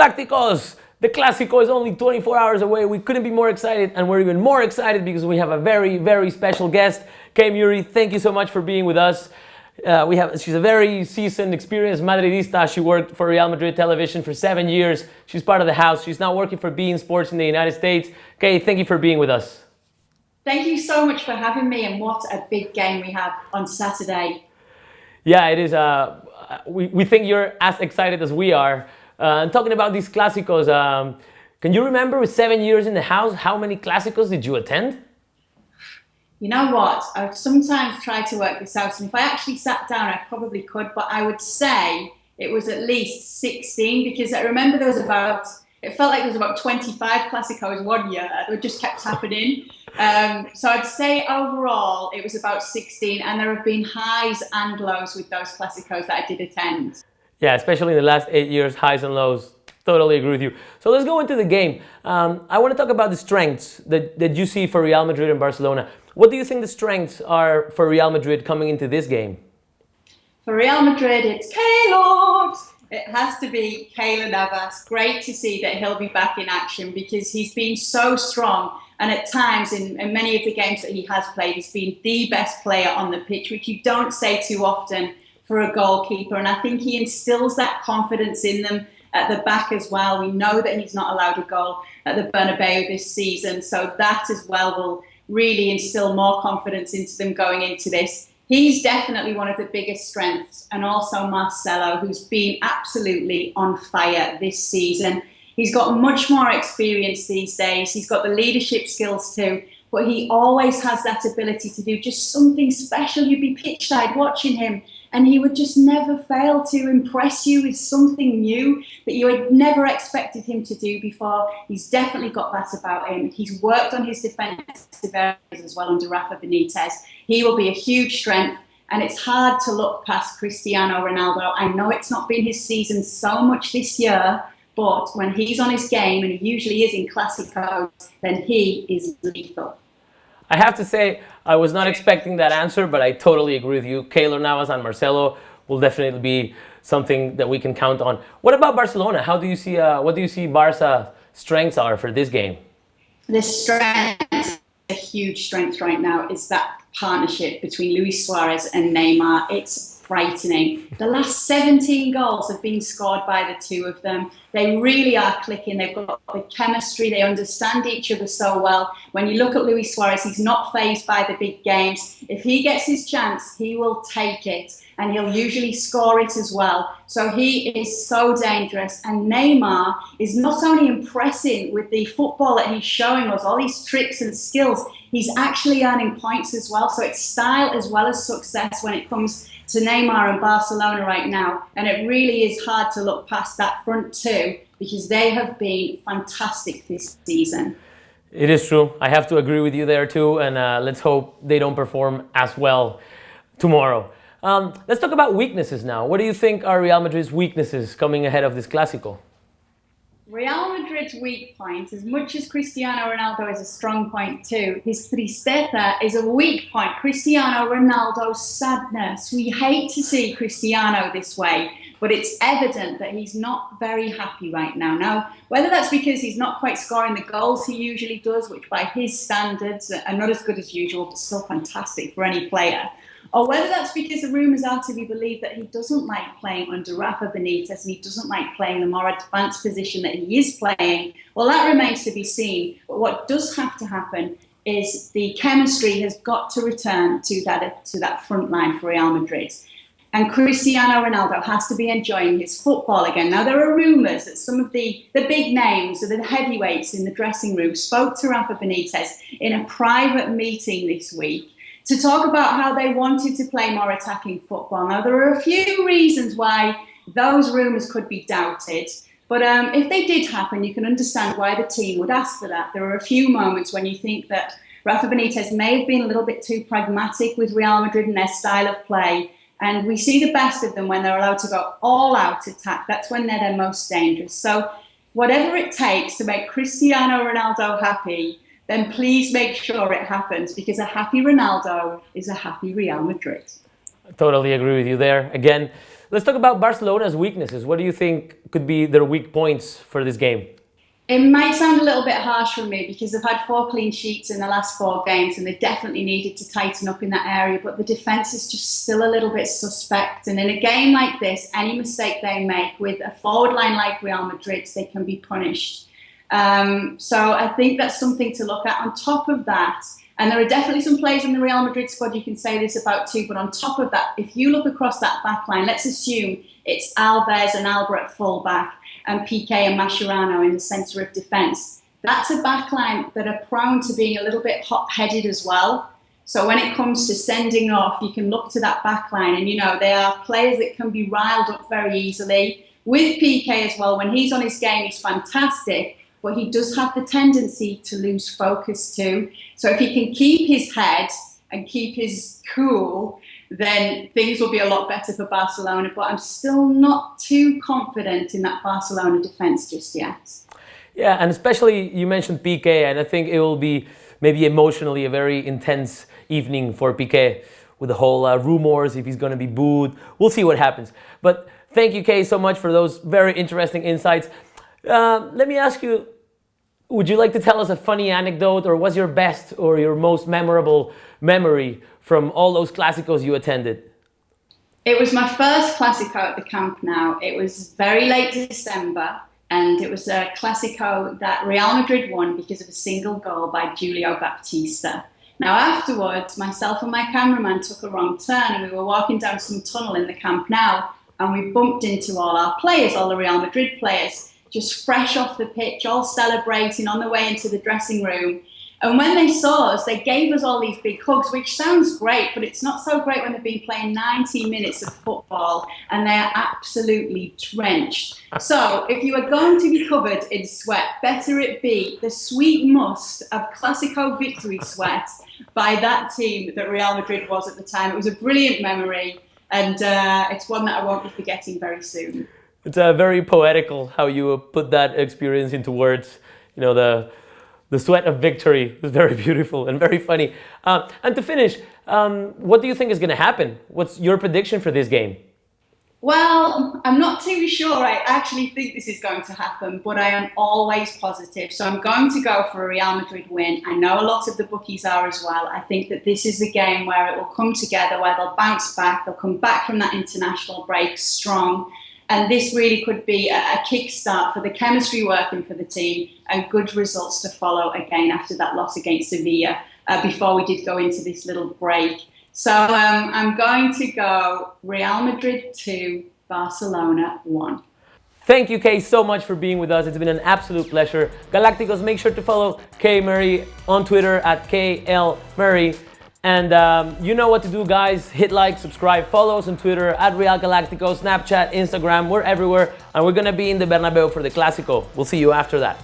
Galacticos! The Clásico is only 24 hours away. We couldn't be more excited, and we're even more excited because we have a very, very special guest. Kay Muri, thank you so much for being with us. She's a very seasoned, experienced Madridista. She worked for Real Madrid television for 7 years. She's part of the house. She's now working for beIN Sports in the United States. Kay, thank you for being with us. Thank you so much for having me, and what a big game we have on Saturday. Yeah, it is. We think you're as excited as we are. And talking about these Clásicos, can you remember with 7 years in the house, how many Clásicos did you attend? You know what? I would sometimes try to work this out, and if I actually sat down, I probably could, but I would say it was at least 16, because I remember it felt like there was about 25 Clásicos 1 year. It just kept happening. So I'd say overall it was about 16, and there have been highs and lows with those Clásicos that I did attend. Yeah, especially in the last 8 years, highs and lows. Totally agree with you. So let's go into the game. I want to talk about the strengths that you see for Real Madrid and Barcelona. What do you think the strengths are for Real Madrid coming into this game? For Real Madrid, it's Keylor. It has to be Keylor Navas. Great to see that he'll be back in action, because he's been so strong. And at times, in many of the games that he has played, he's been the best player on the pitch, which you don't say too often for a goalkeeper. And I think he instills that confidence in them at the back as well. We know that he's not allowed a goal at the Bernabeu this season, so that as well will really instill more confidence into them going into this. He's definitely one of the biggest strengths, and also Marcelo, who's been absolutely on fire this season. He's got much more experience these days. He's got the leadership skills too, but he always has that ability to do just something special. You'd be pitch-side watching him, and he would just never fail to impress you with something new that you had never expected him to do before. He's definitely got that about him. He's worked on his defensive areas as well under Rafa Benitez. He will be a huge strength, and it's hard to look past Cristiano Ronaldo. I know it's not been his season so much this year, but when he's on his game, and he usually is in Clásicos, then he is lethal. I have to say, I was not expecting that answer, but I totally agree with you. Keylor Navas and Marcelo will definitely be something that we can count on. What about Barcelona? How do you see? What do you see Barca's strengths are for this game? The strength, a huge strength right now, is that partnership between Luis Suarez and Neymar. It's frightening. The last 17 goals have been scored by the two of them. They really are clicking. They've got the chemistry. They understand each other so well. When you look at Luis Suarez, he's not fazed by the big games. If he gets his chance, he will take it, and he'll usually score it as well. So he is so dangerous. And Neymar is not only impressing with the football that he's showing us, all these tricks and skills, he's actually earning points as well. So it's style as well as success when it comes to Neymar and Barcelona right now. And it really is hard to look past that front two, because they have been fantastic this season. It is true. I have to agree with you there too. And let's hope they don't perform as well tomorrow. Let's talk about weaknesses now. What do you think are Real Madrid's weaknesses coming ahead of this Clásico? Real Madrid's weak point, as much as Cristiano Ronaldo is a strong point too, his tristeza is a weak point. Cristiano Ronaldo's sadness. We hate to see Cristiano this way, but it's evident that he's not very happy right now. Now, whether that's because he's not quite scoring the goals he usually does, which by his standards are not as good as usual, but still fantastic for any player, or whether that's because the rumours are to be believed that he doesn't like playing under Rafa Benitez, and he doesn't like playing the more advanced position that he is playing, well, that remains to be seen. But what does have to happen is the chemistry has got to return to that front line for Real Madrid. And Cristiano Ronaldo has to be enjoying his football again. Now, there are rumours that some of the big names, or the heavyweights in the dressing room, spoke to Rafa Benitez in a private meeting this week to talk about how they wanted to play more attacking football. Now, there are a few reasons why those rumours could be doubted, but if they did happen, you can understand why the team would ask for that. There are a few moments when you think that Rafa Benitez may have been a little bit too pragmatic with Real Madrid and their style of play, and we see the best of them when they're allowed to go all-out attack. That's when they're their most dangerous. So whatever it takes to make Cristiano Ronaldo happy, then please make sure it happens, because a happy Ronaldo is a happy Real Madrid. I totally agree with you there. Again, let's talk about Barcelona's weaknesses. What do you think could be their weak points for this game? It might sound a little bit harsh from me because they've had 4 clean sheets in the last 4 games and they definitely needed to tighten up in that area, but the defence is just still a little bit suspect. And in a game like this, any mistake they make with a forward line like Real Madrid's, they can be punished. So I think that's something to look at. On top of that, and there are definitely some players in the Real Madrid squad you can say this about too, but on top of that, if you look across that back line, let's assume it's Alves and Alba at full-back and Piqué and Mascherano in the centre of defence. That's a backline that are prone to being a little bit hot-headed as well. So when it comes to sending off, you can look to that backline and, you know, they are players that can be riled up very easily. With Piqué as well, when he's on his game, he's fantastic, but he does have the tendency to lose focus too. So if he can keep his head and keep his cool, then things will be a lot better for Barcelona. But I'm still not too confident in that Barcelona defence just yet. Yeah, and especially you mentioned Piqué, and I think it will be maybe emotionally a very intense evening for Piqué with the whole rumors if he's going to be booed. We'll see what happens. But thank you, Kay, so much for those very interesting insights. Let me ask you, would you like to tell us a funny anecdote, or what's your best or your most memorable memory from all those Clásicos you attended? It was my first Clásico at the Camp Nou. It was very late December, and it was a Clásico that Real Madrid won because of a single goal by Julio Baptista. Now afterwards, myself and my cameraman took a wrong turn and we were walking down some tunnel in the Camp Nou and we bumped into all our players, all the Real Madrid players, just fresh off the pitch, all celebrating on the way into the dressing room. And when they saw us, they gave us all these big hugs, which sounds great, but it's not so great when they've been playing 90 minutes of football and they are absolutely drenched. So if you are going to be covered in sweat, better it be the sweet must of Clásico victory sweat by that team that Real Madrid was at the time. It was a brilliant memory, and it's one that I won't be forgetting very soon. It's very poetical how you put that experience into words. You know, the sweat of victory is very beautiful and very funny. And to finish, what do you think is going to happen? What's your prediction for this game? Well, I'm not too sure. I actually think this is going to happen, but I am always positive. So I'm going to go for a Real Madrid win. I know a lot of the bookies are as well. I think that this is a game where it will come together, where they'll bounce back. They'll come back from that international break strong. And this really could be a kickstart for the chemistry working for the team and good results to follow again after that loss against Sevilla before we did go into this little break. So I'm going to go Real Madrid 2, Barcelona 1. Thank you, Kay, so much for being with us. It's been an absolute pleasure. Galacticos, make sure to follow Kay Murray on Twitter at KLMurray. And you know what to do, guys. Hit like, subscribe, follow us on Twitter at Real Galacticos, Snapchat, Instagram. We're everywhere. And we're going to be in the Bernabeu for the Clásico. We'll see you after that.